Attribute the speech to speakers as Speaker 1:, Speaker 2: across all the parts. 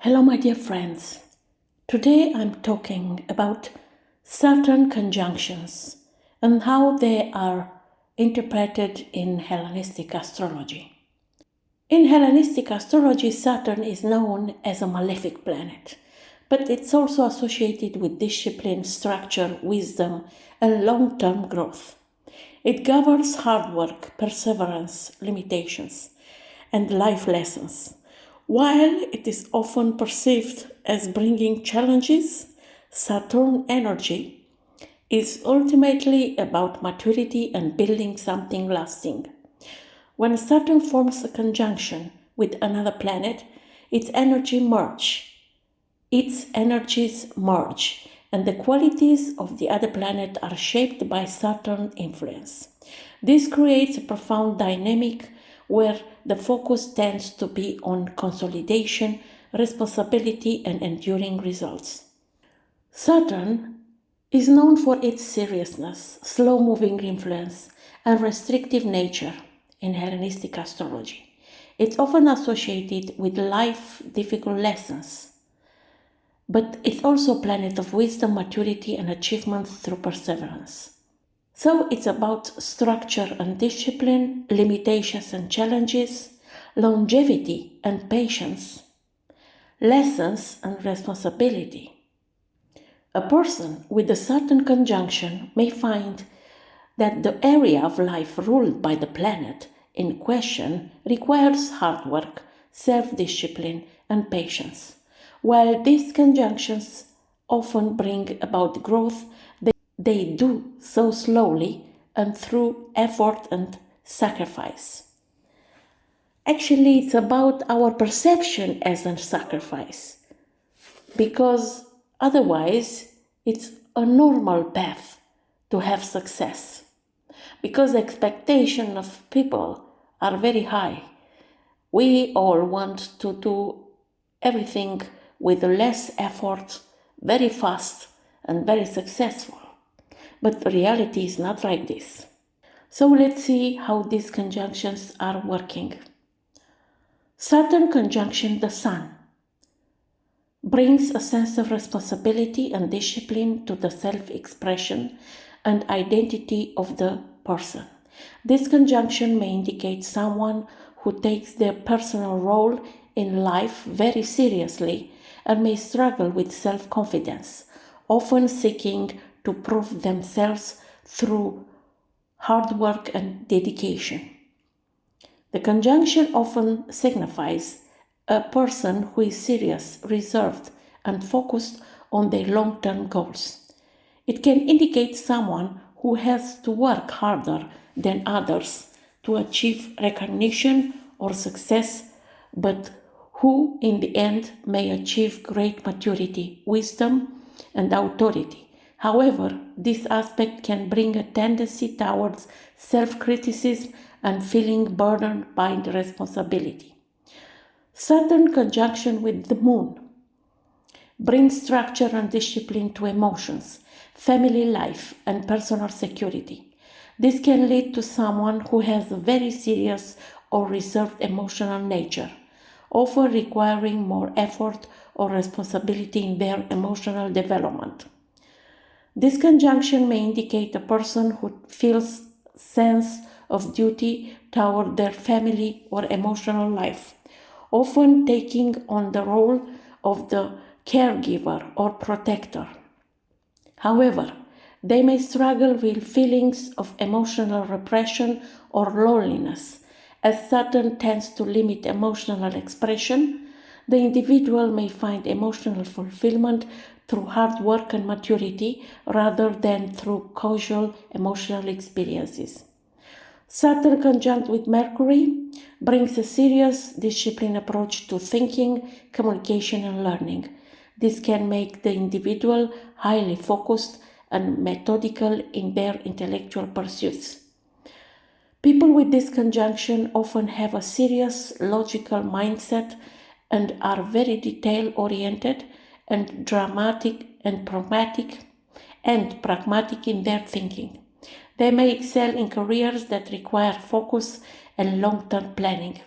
Speaker 1: Hello, my dear friends. Today I'm talking about Saturn conjunctions and how they are interpreted in Hellenistic astrology. In Hellenistic astrology, Saturn is known as a malefic planet, but it's also associated with discipline, structure, wisdom, and long-term growth. It governs hard work, perseverance, limitations, and life lessons. While it is often perceived as bringing challenges, Saturn energy is ultimately about maturity and building something lasting. When Saturn forms a conjunction with another planet, its energies merge, and the qualities of the other planet are shaped by Saturn influence. This creates a profound dynamic where the focus tends to be on consolidation, responsibility, and enduring results. Saturn is known for its seriousness, slow-moving influence, and restrictive nature in Hellenistic astrology. It's often associated with life difficult lessons, but it's also a planet of wisdom, maturity, and achievement through perseverance. So it's about structure and discipline, limitations and challenges, longevity and patience, lessons and responsibility. A person with a Saturn conjunction may find that the area of life ruled by the planet in question requires hard work, self-discipline, and patience. While these conjunctions often bring about growth, they do so slowly and through effort and sacrifice. Actually, it's about our perception as a sacrifice, because otherwise it's a normal path to have success. Because expectations of people are very high, we all want to do everything with less effort, very fast and very successful. But the reality is not like this. So let's see how these conjunctions are working. Saturn conjunction the Sun brings a sense of responsibility and discipline to the self-expression and identity of the person. This conjunction may indicate someone who takes their personal role in life very seriously and may struggle with self-confidence, often seeking to prove themselves through hard work and dedication. The conjunction often signifies a person who is serious, reserved, and focused on their long-term goals. It can indicate someone who has to work harder than others to achieve recognition or success, but who in the end may achieve great maturity, wisdom, and authority. However, this aspect can bring a tendency towards self-criticism and feeling burdened by the responsibility. Saturn conjunction with the Moon brings structure and discipline to emotions, family life, and personal security. This can lead to someone who has a very serious or reserved emotional nature, often requiring more effort or responsibility in their emotional development. This conjunction may indicate a person who feels a sense of duty toward their family or emotional life, often taking on the role of the caregiver or protector. However, they may struggle with feelings of emotional repression or loneliness. As Saturn tends to limit emotional expression, the individual may find emotional fulfillment through hard work and maturity rather than through casual emotional experiences. Saturn conjunct with Mercury brings a serious, disciplined approach to thinking, communication, and learning. This can make the individual highly focused and methodical in their intellectual pursuits. People with this conjunction often have a serious, logical mindset and are very detail-oriented and dramatic and pragmatic in their thinking. They may excel in careers that require focus and long-term planning.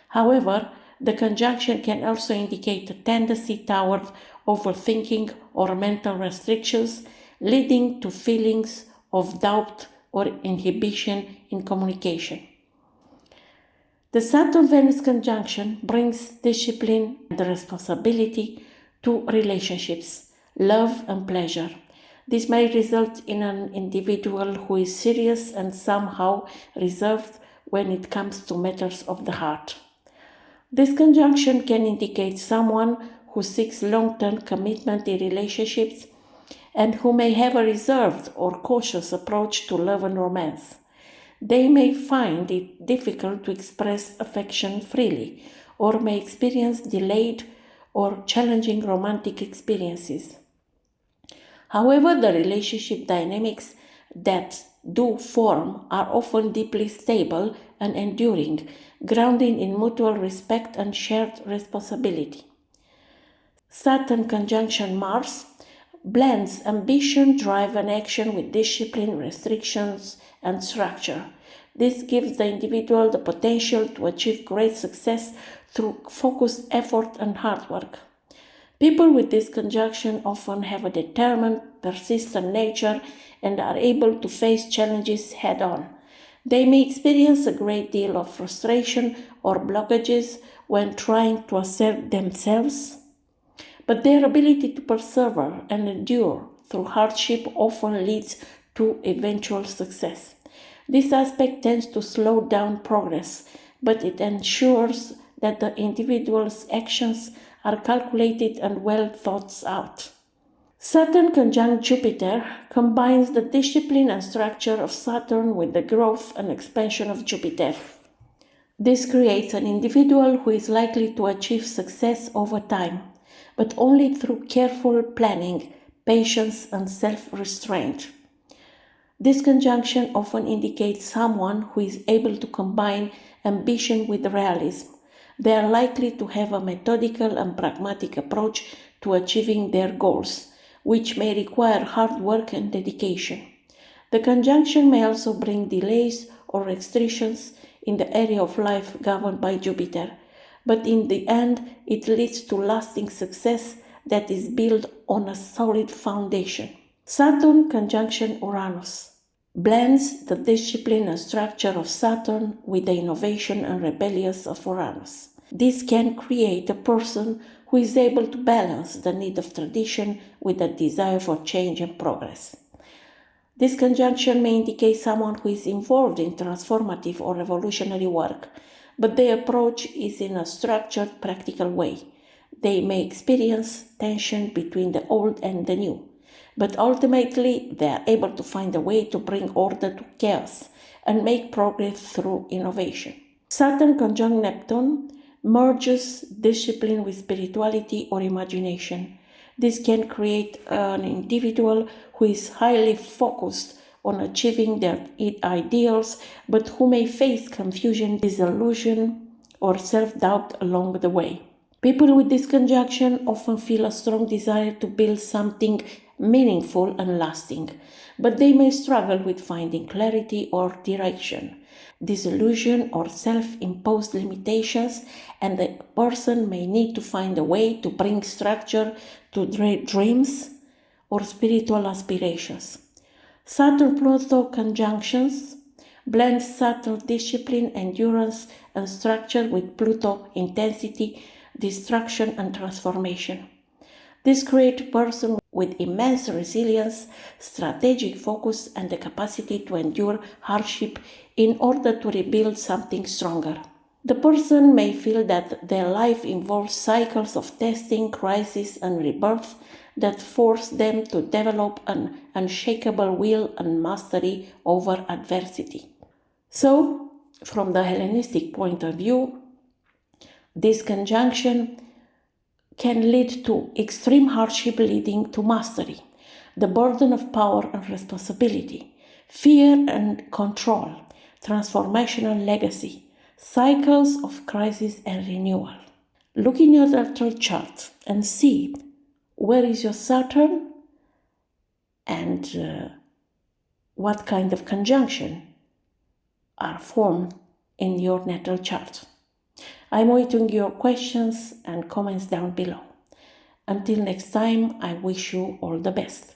Speaker 1: However, The conjunction can also indicate a tendency toward overthinking or mental restrictions, leading to feelings of doubt or inhibition in communication. The Saturn-Venus conjunction brings discipline and responsibility to relationships, love and pleasure. This may result in an individual who is serious and somehow reserved when it comes to matters of the heart. This conjunction can indicate someone who seeks long-term commitment in relationships and who may have a reserved or cautious approach to love and romance. They may find it difficult to express affection freely, or may experience delayed or challenging romantic experiences. However, the relationship dynamics that do form are often deeply stable and enduring, grounded in mutual respect and shared responsibility. Saturn conjunction Mars blends ambition, drive, and action with discipline, restrictions, and structure. This gives the individual the potential to achieve great success through focused effort and hard work. People with this conjunction often have a determined, persistent nature and are able to face challenges head-on. They may experience a great deal of frustration or blockages when trying to assert themselves, but their ability to persevere and endure through hardship often leads to eventual success. This aspect tends to slow down progress, but it ensures that the individual's actions are calculated and well thought out. Saturn conjunct Jupiter combines the discipline and structure of Saturn with the growth and expansion of Jupiter. This creates an individual who is likely to achieve success over time, but only through careful planning, patience, and self-restraint. This conjunction often indicates someone who is able to combine ambition with realism. They are likely to have a methodical and pragmatic approach to achieving their goals, which may require hard work and dedication. The conjunction may also bring delays or restrictions in the area of life governed by Jupiter, but in the end, it leads to lasting success that is built on a solid foundation. Saturn conjunction Uranus blends the discipline and structure of Saturn with the innovation and rebellious of Uranus. This can create a person who is able to balance the need of tradition with the desire for change and progress. This conjunction may indicate someone who is involved in transformative or revolutionary work, but their approach is in a structured, practical way. They may experience tension between the old and the new, but ultimately they are able to find a way to bring order to chaos and make progress through innovation. Saturn conjunct Neptune merges discipline with spirituality or imagination. This can create an individual who is highly focused on achieving their ideals, but who may face confusion, disillusion, or self-doubt along the way. People with this conjunction often feel a strong desire to build something meaningful and lasting, but they may struggle with finding clarity or direction, disillusion or self-imposed limitations, and the person may need to find a way to bring structure to dreams or spiritual aspirations. Saturn-Pluto conjunctions blend Saturn discipline, endurance, and structure with Pluto intensity, destruction, and transformation. This creates a person with immense resilience, strategic focus, and the capacity to endure hardship in order to rebuild something stronger. The person may feel that their life involves cycles of testing, crisis, and rebirth that force them to develop an unshakable will and mastery over adversity. So, from the Hellenistic point of view, this conjunction can lead to extreme hardship leading to mastery, the burden of power and responsibility, fear and control, transformational legacy, cycles of crisis and renewal. Look in your natal chart and see where is your Saturn and what kind of conjunction are formed in your natal chart. I'm waiting your questions and comments down below. Until next time, I wish you all the best.